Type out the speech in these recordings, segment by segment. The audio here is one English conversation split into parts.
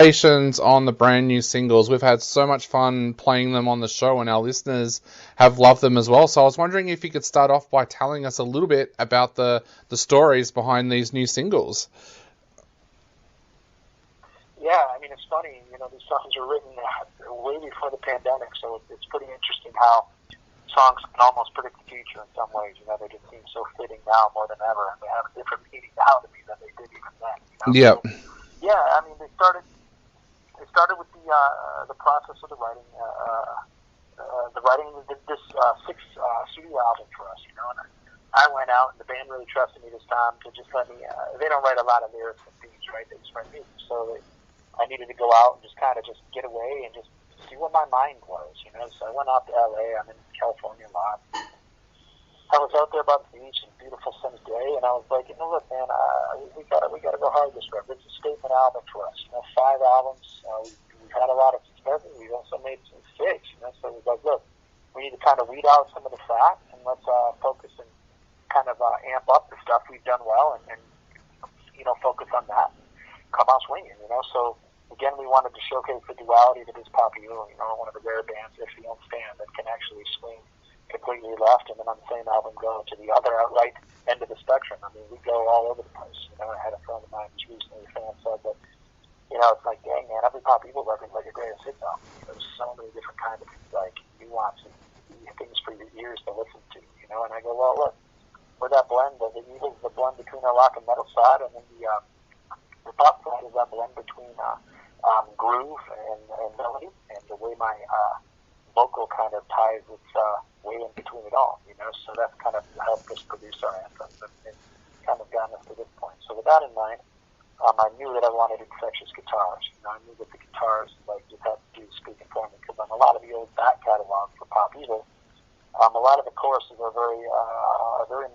congratulations on the brand new singles. We've had so much fun playing them on the show, and our listeners have loved them as well. So I was wondering if you could start off by telling us a little bit about the stories behind these new singles. Yeah, I mean, it's funny, these songs were written way before the pandemic, so it's pretty interesting how songs can almost predict the future in some ways. They just seem so fitting now more than ever, and they have a different meaning now to me than they did even then. Yep. So, yeah, I mean, they started with the process of the writing of this sixth studio album for us, and I went out, and the band really trusted me this time to just let me, they don't write a lot of lyrics and themes, right? They just write music, so I needed to go out and just kind of just get away and just see what my mind was, So I went out to LA. I'm in California a lot. I was out there by the beach, and beautiful sunny day, and I was like, look, man, we gotta go hard this record. It's a statement album for us. 5 albums. We've had a lot of successes. We've also made some mistakes. So it was like, look, we need to kind of weed out some of the fat, and let's focus and kind of amp up the stuff we've done well, and focus on that. Come out swinging, So again, we wanted to showcase the duality that is Pop Evil, one of the rare bands, if you understand, that can actually swing completely left and then on the same album go to the other outright end of the spectrum. I mean, we go all over the place. I had a friend of mine who's recently a fan said that, it's like, dang, man, every Pop Evil record is like a greatest hits album. There's so many different kinds of like nuances, things for your ears to listen to, And I go, well, look, we're that blend of the Evil, the blend between our rock and metal side, and then the pop side is that blend between groove and melody, and the way my vocal kind of ties its way in between it all, So that's kind of helped us produce our anthems and kind of gotten us to this point. So with that in mind, I knew that I wanted infectious guitars. I knew that the guitars just had to do speaking for me, because on a lot of the old back catalog for Pop Evil, a lot of the choruses are very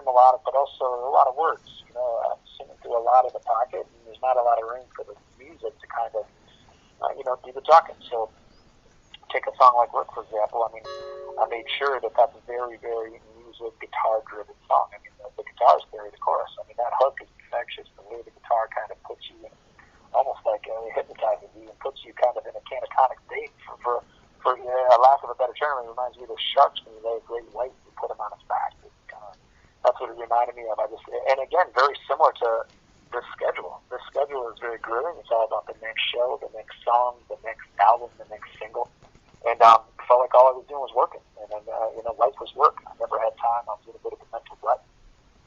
melodic, but also a lot of words. I'm singing through a lot of the pocket, and there's not a lot of room for the music to kind of, do the talking. So take a song like Work, for example. I mean, I made sure that that's a very, very music, guitar-driven song. I mean, the guitars carry the chorus. I mean, that hook is infectious. The way the guitar kind of puts you in, almost like hypnotizes you, and puts you kind of in a catatonic state. For a lack of a better term, it reminds me of the sharks when you lay a great white and put him on his back. That's what it reminded me of. And again, very similar to this schedule. This schedule is very grooving. It's all about the next show, the next song, the next album, the next single. And felt like all I was doing was working. And then, life was work. I never had time. I was in a bit of a mental rut.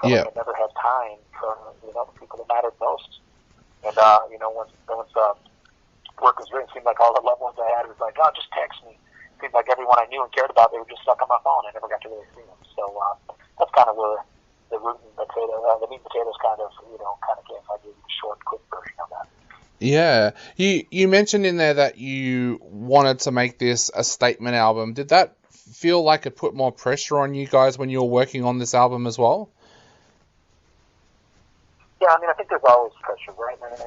Yeah. I never had time for, the people that mattered most. And, once work was written, it seemed like all the loved ones I had was like, oh, just text me. It seemed like everyone I knew and cared about, they were just stuck on my phone. I never got to really see them. So that's kind of where the root and the meat and potatoes kind of came. I gave you a short, quick version of that. Yeah. You mentioned in there that you wanted to make this a statement album. Did that feel like it put more pressure on you guys when you were working on this album as well? Yeah, I mean, I think there's always pressure, right? I mean,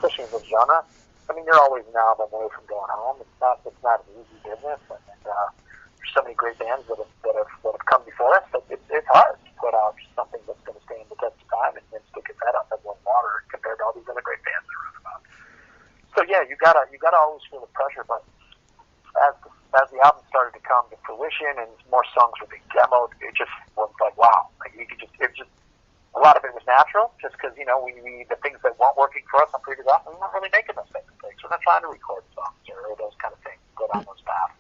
especially in the genre. I mean, you're always an album away from going home. It's not an easy business, and there's so many great bands that have come before us. But it's hard to put out something that's going to stand the test of time and stick its head up in one water compared to all these other great bands that are about. So yeah, you gotta always feel the pressure. But as the album started to come to fruition and more songs were being demoed, it just was like, wow, like you could just a lot of it was natural, just because, we the things that weren't working for us on previous albums, we weren't really making those types of things. We're not trying to record songs or those kind of things, go down those paths.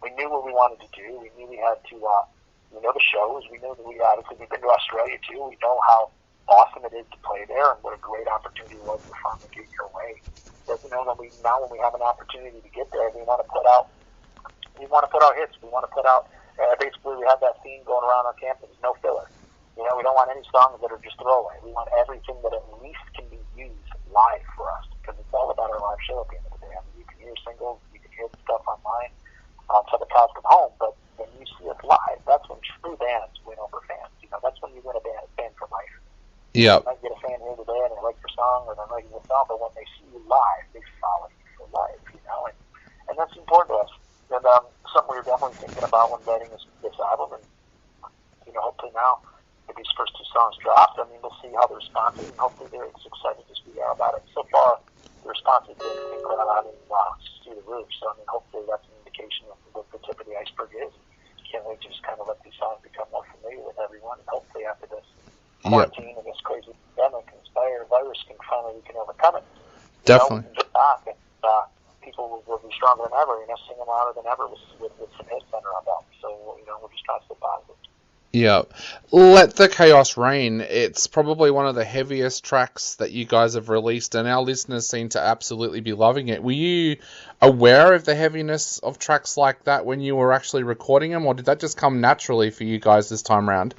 We knew what we wanted to do. We knew we had to, the shows. We knew that we've been to Australia too. We know how awesome it is to play there and what a great opportunity it was to finally get your way. But, when we have an opportunity to get there, we want to put out hits. We want to put out, basically we have that theme going around on campus, no filler. We don't want any songs that are just throwaway. We want everything that at least can be used live for us, because it's all about our live show at the end of the day. I mean, you can hear singles, you can hear the stuff online until the cows come home, but when you see us live, that's when true bands win over fans. That's when you win a fan for life. Yeah. You might get a fan here today and they like your song or they like your song, but when they see you live, they follow you for life, and that's important to us. And something we were definitely thinking about when writing this album, and hopefully now that these first 2 songs dropped, I mean, we'll see how the response is, and hopefully they're as excited as we are about it. So far, the response has been incredible, through the roof. So I mean, hopefully that's an indication of what the tip of the iceberg is. Can't wait to just kind of let these songs become more familiar with everyone, and hopefully after this quarantine and this crazy pandemic and virus we can overcome it. Definitely. Get back, and people will be stronger than ever. Singing louder than ever with some hits under our belt. So we'll just try to stay positive. Yeah. Let the Chaos Reign. It's probably one of the heaviest tracks that you guys have released, and our listeners seem to absolutely be loving it. Were you aware of the heaviness of tracks like that when you were actually recording them, or did that just come naturally for you guys this time around?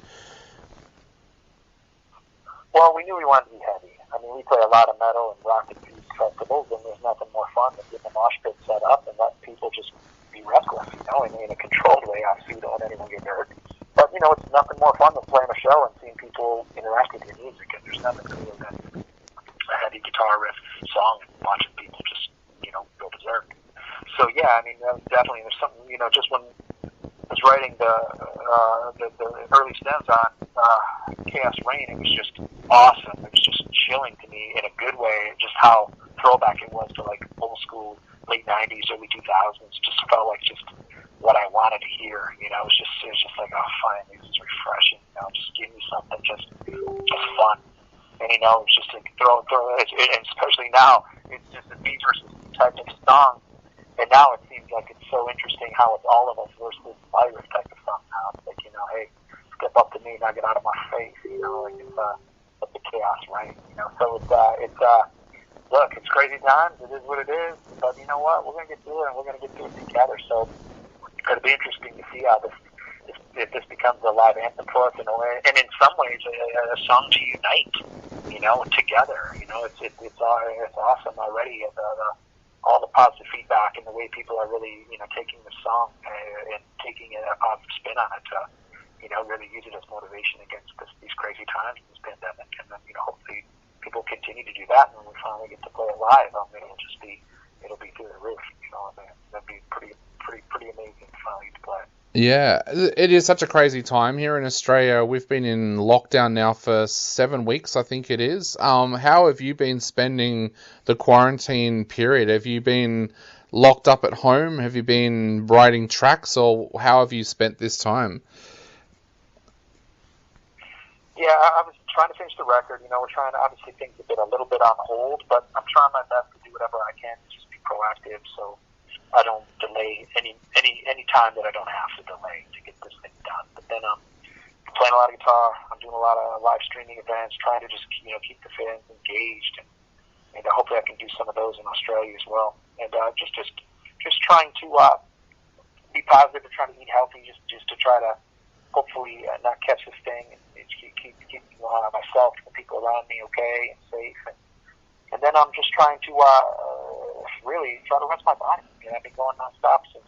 Well, we knew we wanted to be heavy. I mean, we play a lot of metal and rock and peace festivals, and there's nothing more fun than getting the mosh pit set up and letting people just be reckless, in a controlled way, obviously, you don't want anyone get hurt. But, it's nothing more fun than playing a show and seeing people interact with your music, and there's nothing cooler than a heavy guitar riff song and watching people just, go berserk. So, yeah, I mean, definitely, there's something, just when I was writing the early stems on Chaos Reign, it was just awesome. It was just chilling to me in a good way, just how throwback it was to, like, old school, late 90s, early 2000s. Just felt like just what I wanted to hear. It was just like, oh, finally, this is refreshing. Just give me something just fun. And it's just like throw. And especially now, it's just a beat versus type of song. And now it seems like it's so interesting how it's all of us versus virus type of song now. It's like, hey, step up to me, now get out of my face. Like it's the chaos, right? So look, it's crazy times. It is what it is. But you know what? We're gonna get through it, and we're gonna get through it together. So it'll be interesting to see how if this becomes a live anthem for us in a way, and in some ways a song to unite, together. It's awesome already. All the positive feedback and the way people are really, taking the song and taking a positive spin on it to, really use it as motivation against these crazy times, this pandemic, and then, hopefully people continue to do that, and when we finally get to play it live, it'll be through the roof. That'd be pretty amazing to finally get to play. Yeah, it is such a crazy time here in Australia. We've been in lockdown now for 7 weeks, I think it is. How have you been spending the quarantine period? Have you been locked up at home? Have you been writing tracks, or how have you spent this time? Yeah, I was trying to finish the record. We're trying to, obviously, things have been a little bit on hold, but I'm trying my best to do whatever I can to just be proactive, so I don't delay any time that I don't have to delay to get this thing done. But then I'm playing a lot of guitar. I'm doing a lot of live streaming events, trying to just keep the fans engaged, and hopefully I can do some of those in Australia as well. And just trying to be positive and trying to eat healthy, just to try to hopefully not catch this thing, and keep myself and the people around me okay and safe. And then I'm just trying to really try to rest my body. I've been going nonstop since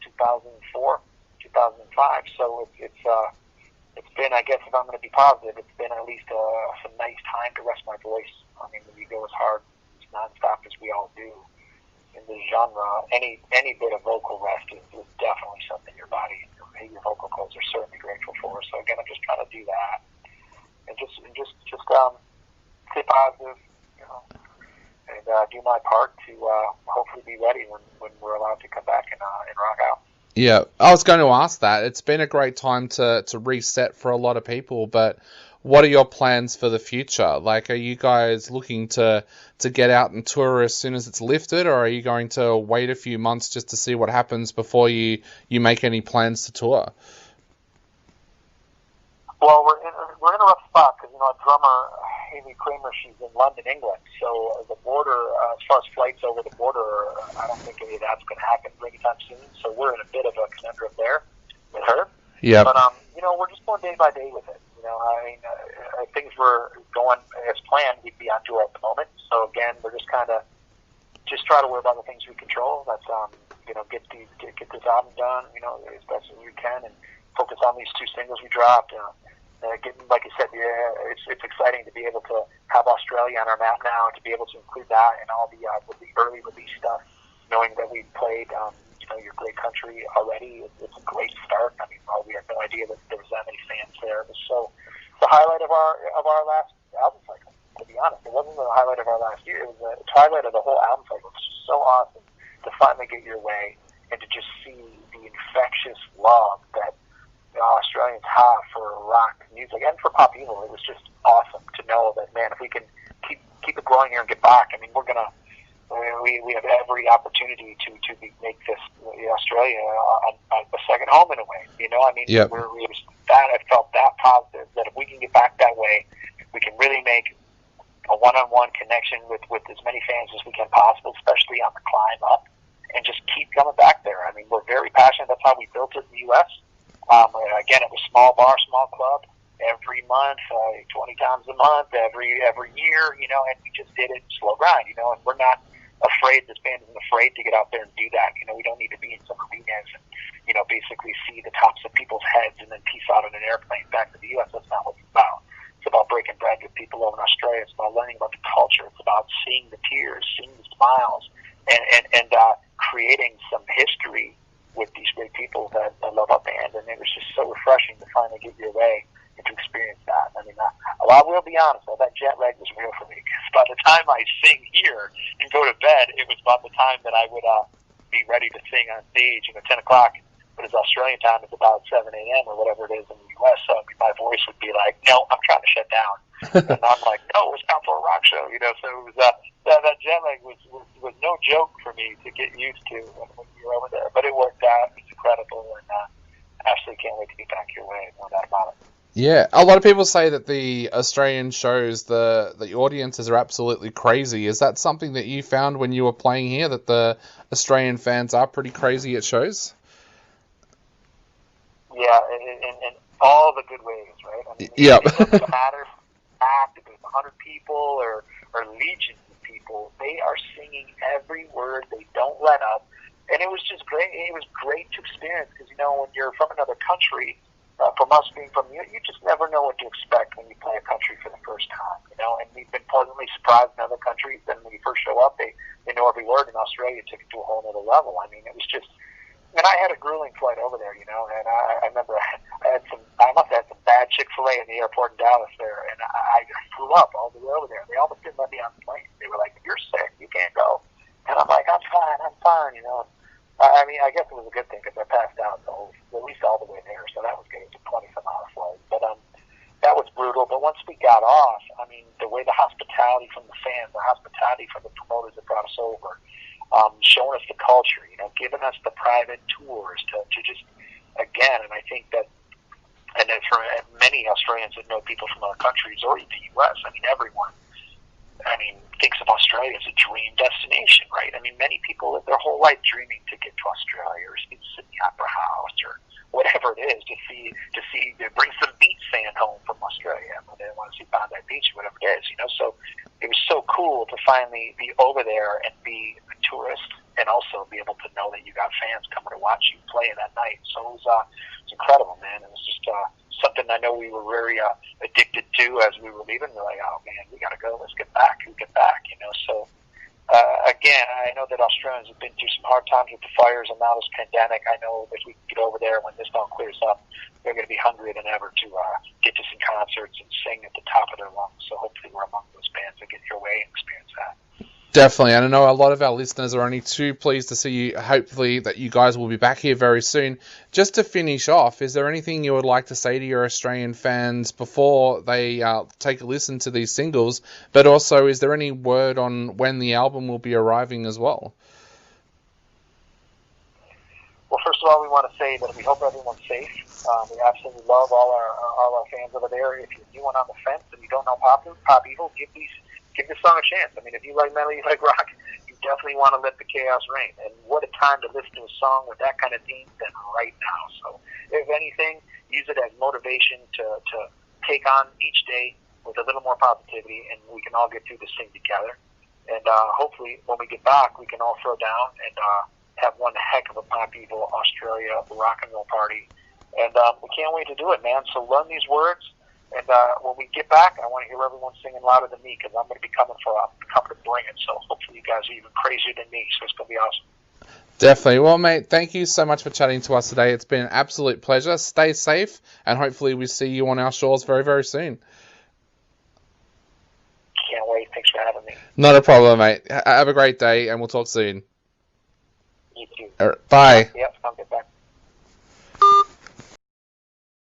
2004, 2005. So it's been, I guess, if I'm going to be positive, it's been at least some nice time to rest my voice. I mean, when you go as hard, as nonstop as we all do in this genre, any bit of vocal rest is definitely something your body and your vocal cords are certainly grateful for. So again, I'm just trying to do that and just stay positive. And do my part to hopefully be ready when we're allowed to come back and rock out. Yeah, I was going to ask that. It's been a great time to reset for a lot of people, but what are your plans for the future? Like, are you guys looking to get out and tour as soon as it's lifted, or are you going to wait a few months just to see what happens before you make any plans to tour? Well, we're in a rough spot because, our drummer, Haley Kramer, she's in London, England. So the border, as far as flights over the border, I don't think any of that's going to happen anytime soon. So we're in a bit of a conundrum there with her. Yeah. But, we're just going day by day with it. If things were going as planned, we'd be on tour at the moment. So again, we're just kind of try to worry about the things we control. That's, get this album done, as best as we can, and focus on these 2 singles we dropped. Like you said, it's exciting to be able to have Australia on our map now, to be able to include that in all the early release stuff, knowing that we played, your great country already. It's a great start. I mean, we had no idea that there was that many fans there. It was so the highlight of our last album cycle, to be honest. It wasn't the highlight of our last year. It was the highlight of the whole album cycle. It was just so awesome to finally get your way and to just see the infectious love that Australians have for rock music and for pop evil. It was just awesome to know that, man, if we can keep it growing here and get back, I mean, we have every opportunity to make this Australia a second home in a way. You know, I mean, yep. I felt that positive that if we can get back that way, we can really make a one-on-one connection with as many fans as we can possible, especially on the climb up, and just keep coming back there. I mean, we're very passionate. That's how we built it in the U.S. Again, it was small bar, small club, every month, 20 times a month, every year, you know, and we just did it slow grind, you know, and we're not afraid, this band isn't afraid to get out there and do that. You know, we don't need to be in some arenas and, you know, basically see the tops of people's heads and then peace out on an airplane back to the U.S. That's not what it's about. It's about breaking bread with people over in Australia. It's about learning about the culture. It's about seeing the tears, seeing the smiles, and creating some history with these great people that love our band. And it was just so refreshing to finally get your way and to experience that. I mean, I will be honest, though, that jet lag was real for me. Because by the time I sing here and go to bed, it was about the time that I would be ready to sing on stage, 10 o'clock. But it's Australian time, it's about 7 a.m. or whatever it is in the U.S., so my voice would be like, no, I'm trying to shut down. And I'm like, no, it's time for a rock show, you know. So it was that jet lag was no joke for me to get used to when we were over there. But it worked out. It was incredible, and absolutely can't wait to get back your way, no doubt about it. Yeah, a lot of people say that the Australian shows, the audiences are absolutely crazy. Is that something that you found when you were playing here, that the Australian fans are pretty crazy at shows? Yeah, in all the good ways, right? I mean, yep. It doesn't matter if it's 100 people or legions of people. They are singing every word. They don't let up. And it was just great. It was great to experience because, you know, when you're from another country, from us being from you just never know what to expect when you play a country for the first time, you know, and we've been pleasantly surprised in other countries. Then when you first show up, they know every word. In Australia, took it to a whole other level. I mean, it was just, and I had a grueling flight over there, you know, and I remember I must have had some bad Chick-fil-A in the airport in Dallas there, and I flew up all the way over there. They almost didn't let me on the plane. They were like, "You're sick, you can't go," and I'm like, I'm fine, you know. I mean, I guess it was a good thing because I passed out at least all the way there, so that was good. It was a 20-some-hour flight, but that was brutal. But once we got off, I mean, the way the hospitality from the fans, the hospitality from the promoters that brought us over, showing us the culture, you know, giving us the private tours to just, again, and I think that, and then for many Australians that know people from other countries or even the U.S., I mean, everyone, thinks of Australia as a dream destination, right? I mean, many people live their whole life dreaming to get to Australia or see the Sydney Opera House or whatever it is to bring some beach sand home from Australia when they want to see Bondi Beach or whatever it is, you know. So it was so cool to finally be over there and be a tourist and also be able to know that you got fans coming to watch you play that night. So it was incredible, man. It was just something I know we were very addicted to as we were leaving. We're like, oh man, we got to go. Let's get back. You know. So again, I know that Australians have been through some hard times with the fires and now this pandemic. I know that we can get over there when this all clears up. They're going to be hungrier than ever to get to some concerts and sing at the top of their lungs. So hopefully we're among those bands that get your way and experience that. Definitely, and I know a lot of our listeners are only too pleased to see you, hopefully, that you guys will be back here very soon. Just to finish off, is there anything you would like to say to your Australian fans before they take a listen to these singles, but also is there any word on when the album will be arriving as well? Well, first of all, we want to say that we hope everyone's safe. We absolutely love all our fans over there. If you're new and on the fence and you don't know Pop Evil, give this song a chance. I mean, if you like metal, you like rock, you definitely want to let the chaos reign. And what a time to listen to a song with that kind of theme than right now. So, if anything, use it as motivation to take on each day with a little more positivity, and we can all get through this thing together. And hopefully, when we get back, we can all throw down and have one heck of a Pop Evil Australia rock and roll party. And we can't wait to do it, man. So learn these words. And when we get back, I want to hear everyone singing louder than me because I'm going to be coming to bring it. So hopefully you guys are even crazier than me. So it's going to be awesome. Definitely. Well, mate, thank you so much for chatting to us today. It's been an absolute pleasure. Stay safe, and hopefully we see you on our shores very, very soon. Can't Not a problem, mate. Have a great day, and we'll talk soon. You too. All right, bye. Yep, I'll get back.